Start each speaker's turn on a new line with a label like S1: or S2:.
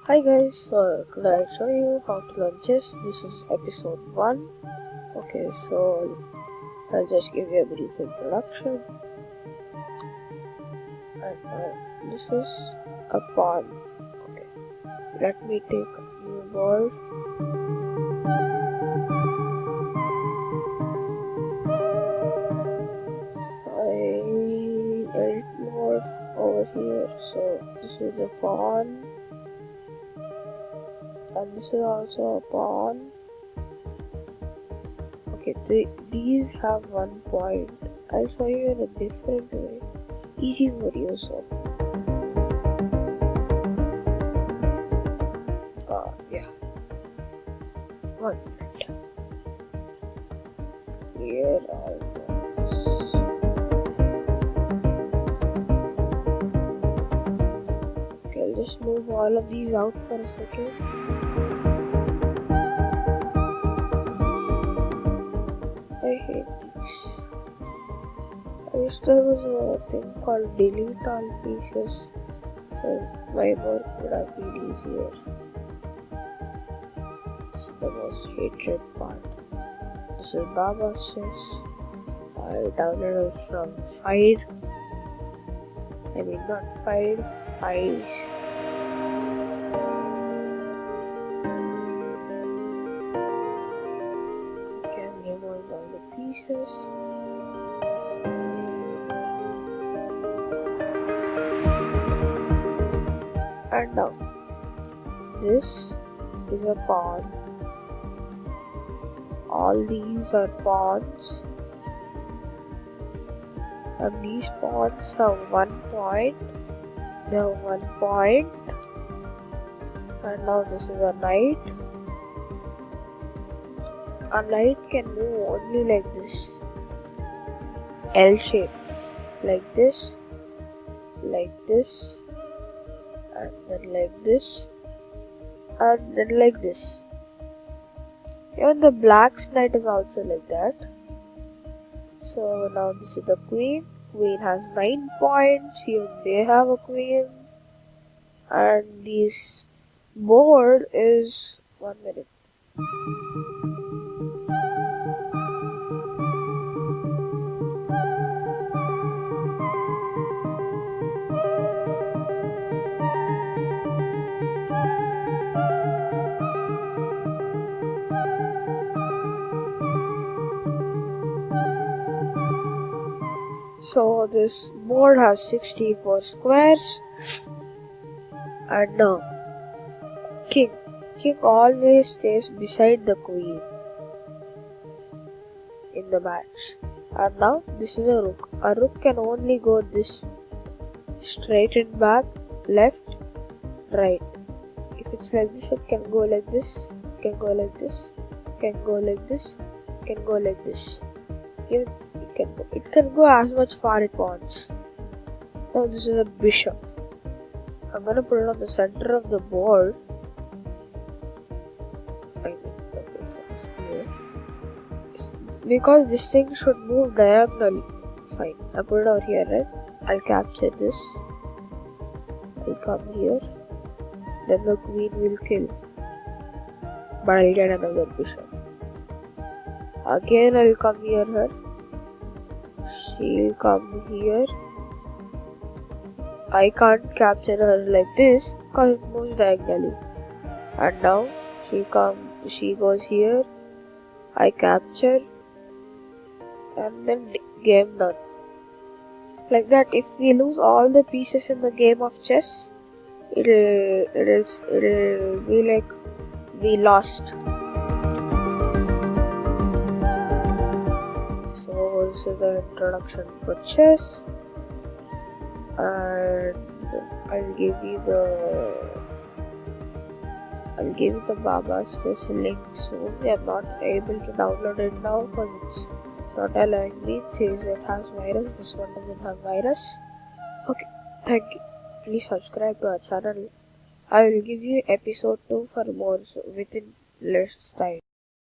S1: Hi guys, so today I'll show you how to learn chess. This is episode 1. Okay, so I'll just give you a brief introduction. And this is a pawn. Okay, let me take a new board. I edit mode over here. So this is a pawn. And this is also a pawn. Okay, these have 1 point. I'll show you in a different way. Easy for you, so. Yeah. 1 minute. Here I go. Okay, I'll just move all of these out for a second. I hate these. I wish there was a thing called delete all pieces, so my work would have been easier. This is the most hated part. This is Baba's chess. I downloaded it from Fide. I mean not Fide, Fides. Okay, I'm removing all the pieces. And now, this is a pawn. All these are pawns. And these pawns have 1 point. They have 1 point. And now this is a knight. A knight can move only like this. L shape. Like this. Like this. And then like this. And then like this. Even the black's knight is also like that. So now this is the queen. Queen has 9 points. Here they have a queen. And this board is 1 minute. So this board has 64 squares. And now king always stays beside the queen in the match. And now this is a rook. A rook can only go this straight and back, left, right. If it's like this, it can go like this, it can go like this, it can go like this, it can go like this. Even it can go as much far it wants. Now this is a bishop. I'm gonna put it on the center of the board. Because this thing should move diagonally. Fine. I put it over here, right? I'll capture this. I'll come here. Then the queen will kill. But I'll get another bishop. Again I'll come here her. She'll come here. I can't capture her like this because it moves diagonally. And now she goes here. I capture. And then game done. Like that, if we lose all the pieces in the game of chess, it'll be like we lost. So this is the introduction for chess, and I'll give you the Baba's chess link soon. I'm not able to download it now because it's not allowing me. It says it has virus. This one doesn't have virus. Okay, thank you. Please subscribe to our channel. I will give you episode 2 for more within less time.